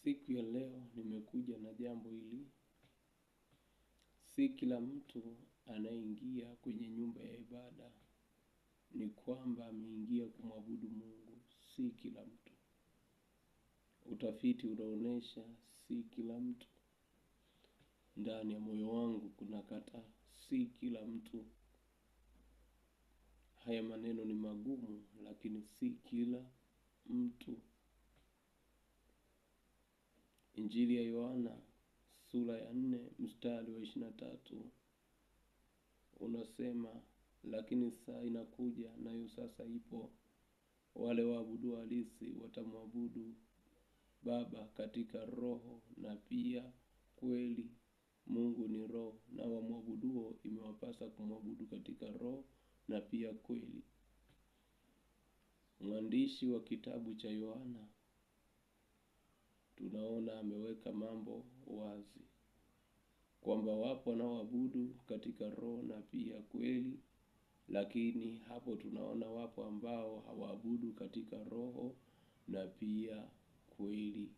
Siku ya leo nimekuja na jambo hili. Si kila mtu anaingia kwenye nyumba ya ibada ni kwamba ameingia kumwabudu Mungu. Si kila mtu. Utafiti unaonesha si kila mtu. Ndani ya moyo wangu kuna kataa. Si kila mtu. Haya maneno ni magumu, lakini si kila mtu. Injili ya Yohana sura ya 4 mstari wa 23 unasema, lakini saa inakuja, nayo sasa ipo, wale waabudu halisi watamwabudu Baba katika roho na pia kweli. Mungu ni roho, na wamwabuduo imewapasa kumwabudu katika roho na pia kweli. Mwandishi wa kitabu cha Yohana tunaona ameweka mambo wazi kwamba wapo wanaoabudu katika roho na pia kweli, lakini hapo tunaona wapo ambao hawaabudu katika roho na pia kweli.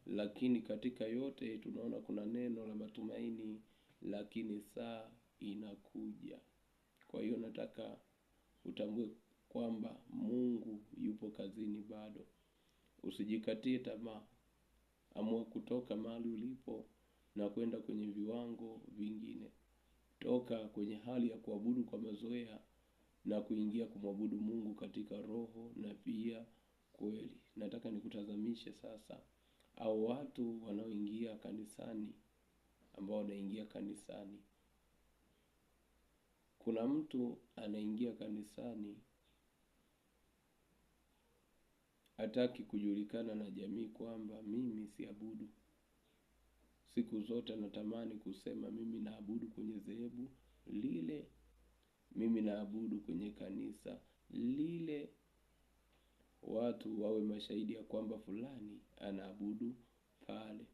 Lakini katika yote tunaona kuna neno la matumaini, lakini saa inakuja. Kwa hiyo nataka utambue kwamba Mungu yupo kazini bado. Usijikatie tamaa. Amua kutoka mahali ulipo na kwenda kwenye viwango vingine. Toka kwenye hali ya kuabudu kwa mazoea na kuingia kumwabudu Mungu katika roho na pia kweli. Nataka nikutazamishe sasa au watu wanaoingia kanisani, ambao wanaingia kanisani. Kuna mtu anaingia kanisani hataki kujulikana na jamii kwamba mimi siabudu. Siku zote natamani kusema mimi naabudu kwenye dhehebu lile, mimi naabudu kwenye kanisa lile, watu wawe mashahidi ya kwamba fulani anaabudu pale.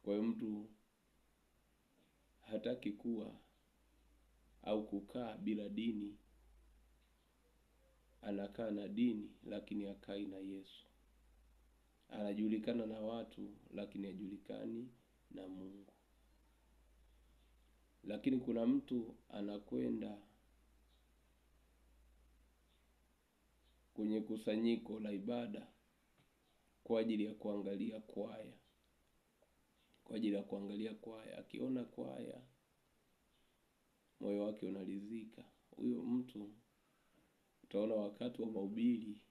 Kwa hiyo mtu hataki kuwa au kukaa bila dini. Anakaa na dini lakini hakai na Yesu. Anajulikana na watu lakini hajulikani na Mungu. Lakini kuna mtu anakwenda kwenye kusanyiko la ibada kwa ajili ya kuangalia kwaya. Kwa ajili ya kuangalia kwaya. Akiona kwaya, moyo wake unaridhika. Huyo mtu utaona wakati wa mahubiri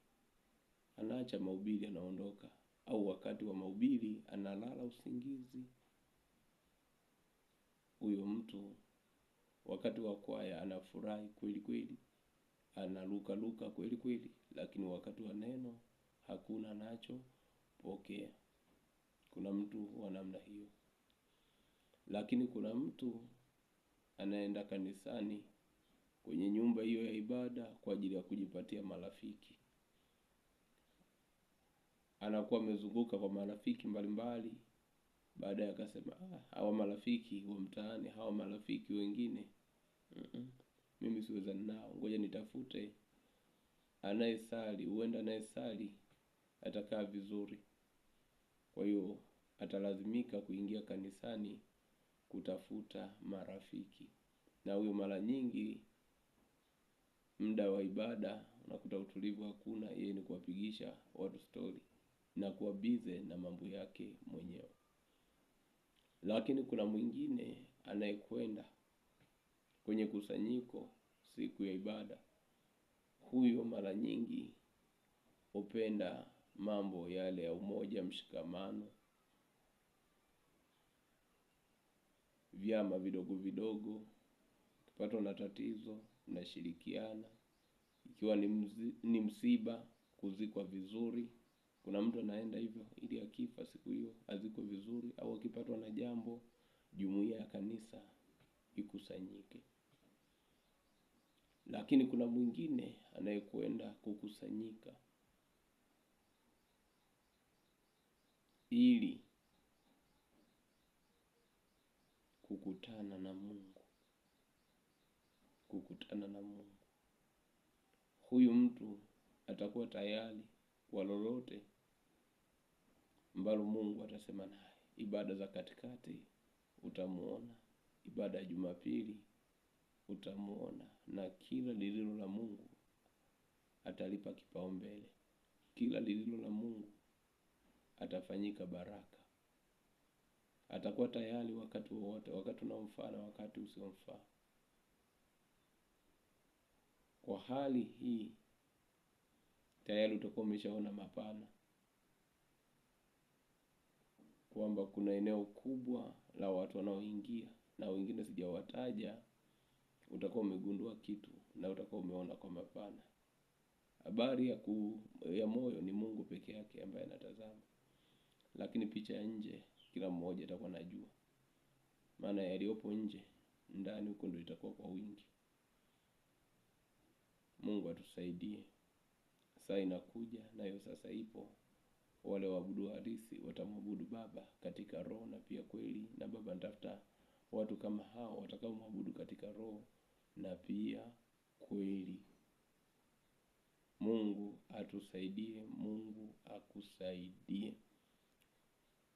anaacha mahubiri anaondoka, au wakati wa mahubiri analala usingizi. Huyo mtu wakati wa kwaya anafurahi kweli kweli, analuka luka kweli kweli, lakini wakati wa neno hakuna nacho pokea. Kuna mtu wa namna hiyo. Lakini kuna mtu anaenda kanisani kwenye nyumba hiyo ya ibada kwa ajili ya kujipatia marafiki. Anakuwa amezunguka kwa marafiki mbalimbali, baadaye akasema hawa marafiki wa mtaani, hawa marafiki wengine mimi siwezani nao, ngoja nitafute anayesali, huenda anayesali atakaa vizuri. Kwa hiyo atalazimika kuingia kanisani kutafuta marafiki. Na huyo mara nyingi muda wa ibada unakuta utulivu hakuna, yeye ni kuwapigisha watu story na kuwa busy na mambo yake mwenyewe. Lakini kuna mwingine anayekwenda kwenye kusanyiko siku ya ibada. Huyo mara nyingi hupenda mambo yale ya umoja, mshikamano, vyama vidogo vidogo. Ukipatwa na tatizo mnashirikiana. Ikiwa ni msiba, kuzikwa vizuri. Kuna mtu anaenda hivyo ili akifa siku hiyo azikwe vizuri, au akipatwa na jambo jumuiya ya kanisa ikusanyike. Lakini kuna mwingine anayekwenda kukusanyika ili kukutana na Mungu. Kukutana na Mungu. Huyu mtu atakuwa tayari kwa lolote ambalo Mungu atasema naye. Ibada za katikati utamuona, ibada ya Jumapili utamuona, na kila lililo la Mungu atalipa kipaumbele. Kila lililo la Mungu atafanyika baraka. Atakuwa tayari wakati wowote, wakati unaomfaa na wakati usiomfaa. Kwa hali hii tayari utakuwa umeshaona mapana, kwamba kuna eneo kubwa la watu wanaoingia, na wengine sijawataja. Utakuwa umegundua kitu na utakuwa umeona kwa mapana. Habari ya moyo ni Mungu peke yake ambaye anatazama, lakini picha ya nje kila mmoja atakuwa anajua, maana yaliyopo nje ndani huko ndio itakuwa kwa wingi. Mungu atusaidie. Saa inakuja, nayo sasa ipo, wale waabudu halisi watamwabudu Baba katika roho na pia kweli, na Baba anatafuta watu kama hao watakao mwabudu katika roho na pia kweli. Mungu atusaidie, Mungu akusaidie.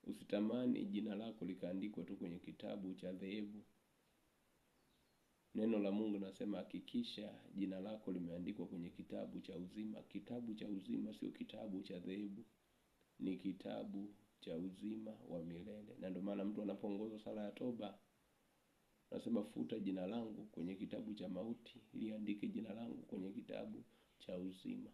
Usitamani jina lako likaandikwa tu kwenye kitabu cha dhehebu. Neno la Mungu nasema hakikisha jina lako limeandikwa kwenye kitabu cha uzima. Kitabu cha uzima sio kitabu cha dhehebu, ni kitabu cha uzima wa milele. Na ndio maana mtu anapoongoza sala ya toba nasema futa jina langu kwenye kitabu cha mauti, liandike jina langu kwenye kitabu cha uzima.